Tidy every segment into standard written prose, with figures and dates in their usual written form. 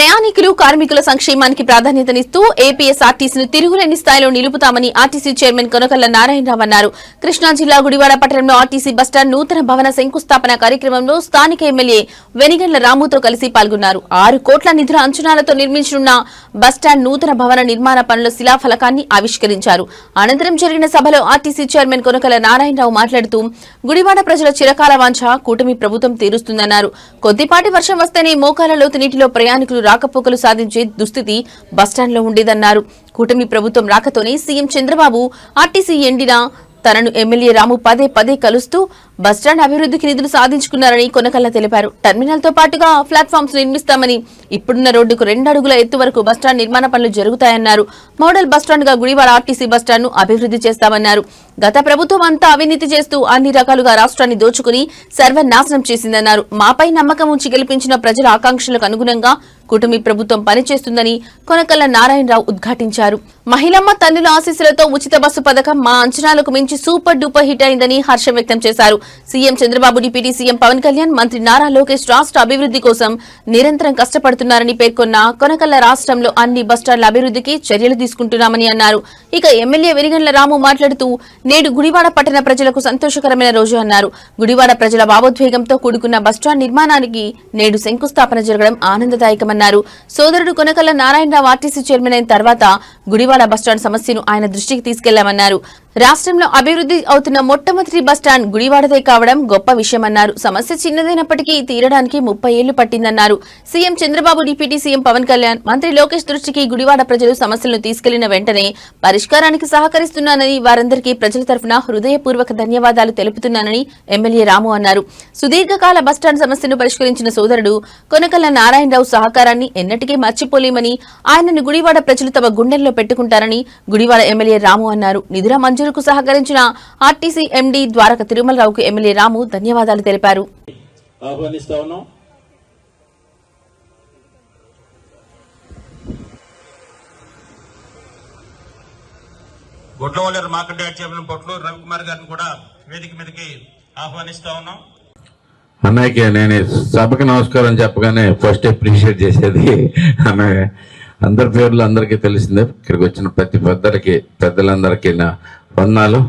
ప్రయాణికులు కార్మికుల సంక్షేమానికి ప్రాధాన్యతనిస్తూ ఏపీఎస్ఆర్టీసీని తిరుగులేని స్థాయిలో నిలుపుతామని ఆర్టీసీ చైర్మన్ కొనకళ్ల నారాయణరావు అన్నారు. కృష్ణా జిల్లా గుడివాడ పట్టణంలో ఆర్టీసీ బస్టాండ్ నూతన భవన శంకుస్థాపన కార్యక్రమంలో స్థానిక ఎమ్మెల్యే వెనిగండ్ల రాముతో కలిసి పాల్గొన్నారు. 6 కోట్ల నిధుల అంచనాలతో నిర్మించనున్న బస్టాండ్ నూతన భవన నిర్మాణ పనుల శిలాఫలకాన్ని ఆవిష్కరించారు. అనంతరం జరిగిన సభలో ఆర్టీసీ చైర్మన్ కొనకళ్ల నారాయణరావు మాట్లాడుతూ గుడివాడ ప్రజల చిరకాల వాంఛ కూటమి ప్రభుత్వం తీరుస్తుందన్నారు. కొద్దిపాటి వర్షం వస్తేనే మోకాల లోతు నీటిలో ప్రయాణికులు రాకపోకలు సాధించే దుస్థితి బస్టాండ్లో ఉండేదన్నారు. కూటమి ప్రభుత్వం రాకతోనే సీఎం చంద్రబాబు ఆర్టీసీ ఎండిన తనను ఎమ్మెల్యే రాము పదే పదే కలుస్తూ బస్టాండ్ అభివృద్ధికి నిధులు సాధించుకున్నారని కొనకళ్ల తెలిపారు. టెర్మినల్ తో పాటుగా ప్లాట్ఫామ్స్ నిర్మిస్తామని, ఇప్పుడున్న రోడ్డుకు 2 అడుగుల ఎత్తు వరకు బస్టాండ్ నిర్మాణ పనులు జరుగుతాయన్నారు. మోడల్ బస్టాండ్ గా గుడివాడ ఆర్టీసీ బస్టాండ్ ను అభివృద్ధి చేస్తామన్నారు. గత ప్రభుత్వం అంతా అవినీతి చేస్తూ అన్ని రకాలుగా రాష్ట్రాన్ని దోచుకుని సర్వనాశనం చేసిందన్నారు. మాపై నమ్మకం ఉంచి గెలిపించిన ప్రజల ఆకాంక్షలకు అనుగుణంగా కూటమి ప్రభుత్వం పనిచేస్తుందని కొనకళ్ల నారాయణరావు ఉద్ఘాటించారు. మహిళమ్మ తల్లుల ఆశీస్సులతో ఉచిత బస్సు పథకం మా అంచనాలకు మించి సూపర్ డూపర్ హిట్ అయిందని హర్షం వ్యక్తం చేశారు. CM Chandrababu, deputy CM Pawan Kalyan, మంత్రి నారా లోకేష్ రాష్ట్ర అభివృద్ధి కోసం నిరంతరం కష్టపడుతున్నారని పేర్కొన్న కొనకళ్ల రాష్ట్రంలో అన్ని బస్టాండ్ల అభివృద్ధికి చర్యలు తీసుకుంటున్నామని అన్నారు. ఇక ఎమ్మెల్యే వెనిగండ్ల రాము మాట్లాడుతూ నేడు గుడివాడ పట్టణ ప్రజలకు సంతోషకరమైన రోజు అన్నారు. గుడివాడ ప్రజల భావోద్వేగంతో కూడుకున్న బస్టాండ్ నిర్మాణానికి నేడు శంకుస్థాపన జరగడం ఆనందదాయకమన్నారు. సోదరుడు కొనకళ్ల నారాయణరావు ఆర్టీసీ చైర్మన్ అయిన తర్వాత గుడివాడ బస్టాండ్ సమస్యను ఆయన దృష్టికి తీసుకెళ్లామన్నారు. రాష్ట్రంలో అభివృద్ధి అవుతున్న మొట్టమొదటి బస్టాండ్ గుడివాడదే కావడం గొప్ప విషయమన్నారు. సమస్య చిన్నదైనప్పటికీ తీరడానికి 30 ఏళ్లు పట్టిందన్నారు. CM Chandrababu, deputy CM Pawan Kalyan, మంత్రి లోకేష్ దృష్టికి గుడివాడ ప్రజలు సమస్యలను తీసుకెళ్లిన వెంటనే పరిష్కారానికి సహకరిస్తున్నానని, వారందరికీ ప్రజల తరఫున హృదయపూర్వక ధన్యవాదాలు తెలుపుతున్నానని ఎమ్మెల్యే రాము అన్నారు. సుదీర్ఘకాల బస్టాండ్ సమస్యను పరిష్కరించిన సోదరుడు కొనకళ్ల నారాయణరావు సహకారాన్ని ఎన్నటికీ మర్చిపోలేమని, ఆయనను గుడివాడ ప్రజలు తమ గుండెల్లో పెట్టుకుంటారని గుడివాడ ఎమ్మెల్యే రాము అన్నారు. నిధుల మంజూరుకు సహకరించిన ఆర్టీసీ ఎండీ ద్వారక తిరుమలరావుకు ఎమ్మెల్యే రాము ధన్యవాదాలు తెలిపారు. గొడ్లవల్లి మార్కెట్ యార్డ్ చైర్మన్ పొట్లు రవికుమార్ గారిని కూడా వేదిక మీదకి ఆహ్వానిస్తా ఉన్నాం. అన్నయ్యకి నేను సభకి నమస్కారం చెప్పగానే ఫస్ట్ అప్రిషియేట్ చేసేది అన్నయ్య. అందరి పేర్లు అందరికీ తెలిసిందే. ఇక్కడికి వచ్చిన ప్రతి పెద్దలందరికీ నా వందనాలు.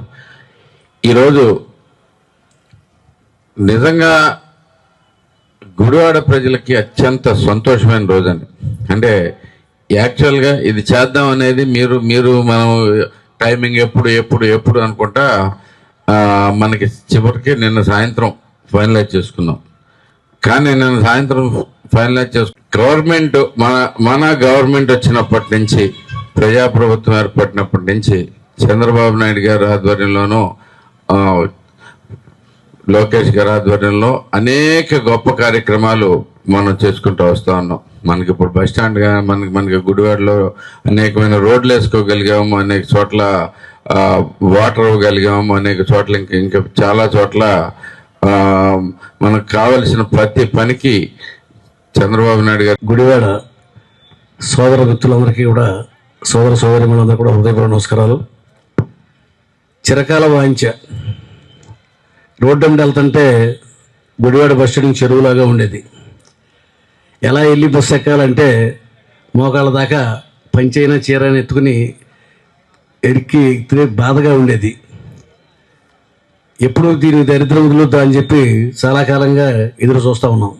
ఈరోజు నిజంగా గుడివాడ ప్రజలకి అత్యంత సంతోషమైన రోజండి. అంటే యాక్చువల్గా ఇది చేద్దాం అనేది మీరు మనం టైమింగ్ ఎప్పుడు అనుకుంటా మనకి చివరికి నిన్న సాయంత్రం ఫైనలైజ్ చేసుకున్నాం. కానీ నిన్న సాయంత్రం ఫైనలైజ్ గవర్నమెంట్ మన గవర్నమెంట్ వచ్చినప్పటి నుంచి, ప్రజాప్రభుత్వం ఏర్పడినప్పటి నుంచి చంద్రబాబు నాయుడు గారి ఆధ్వర్యంలోనూ లోకేష్ గారి ఆధ్వర్యంలో అనేక గొప్ప కార్యక్రమాలు మనం చేసుకుంటూ వస్తూ ఉన్నాం. మనకి ఇప్పుడు బస్టాండ్ మనకి గుడివాడలో అనేకమైన రోడ్లు వేసుకోగలిగాము, అనేక చోట్ల వాటర్ ఇవ్వగలిగాము, అనేక చోట్ల ఇంకా చాలా చోట్ల మనకు కావలసిన ప్రతి పనికి చంద్రబాబు నాయుడు గారు. గుడివాడ సోదర మిత్రులందరికీ కూడా, సోదర సోదరిమణులందరూ కూడా హృదయపూర్వక నమస్కారాలు. చిరకాల వాంఛ రోడ్డు వెంట వెళ్తుంటే గుడివాడ బస్ స్టాండ్ చెరువులాగా ఉండేది. ఎలా వెళ్ళి బస్సు ఎక్కాలంటే మోకాళ్ళ దాకా పంచైనా చీరైనా ఎత్తుకుని ఎక్కి బాధగా ఉండేది. ఎప్పుడు దీని దరిద్రం వదులుద్దా అని చెప్పి చాలా కాలంగా ఎదురు చూస్తూ ఉన్నాం.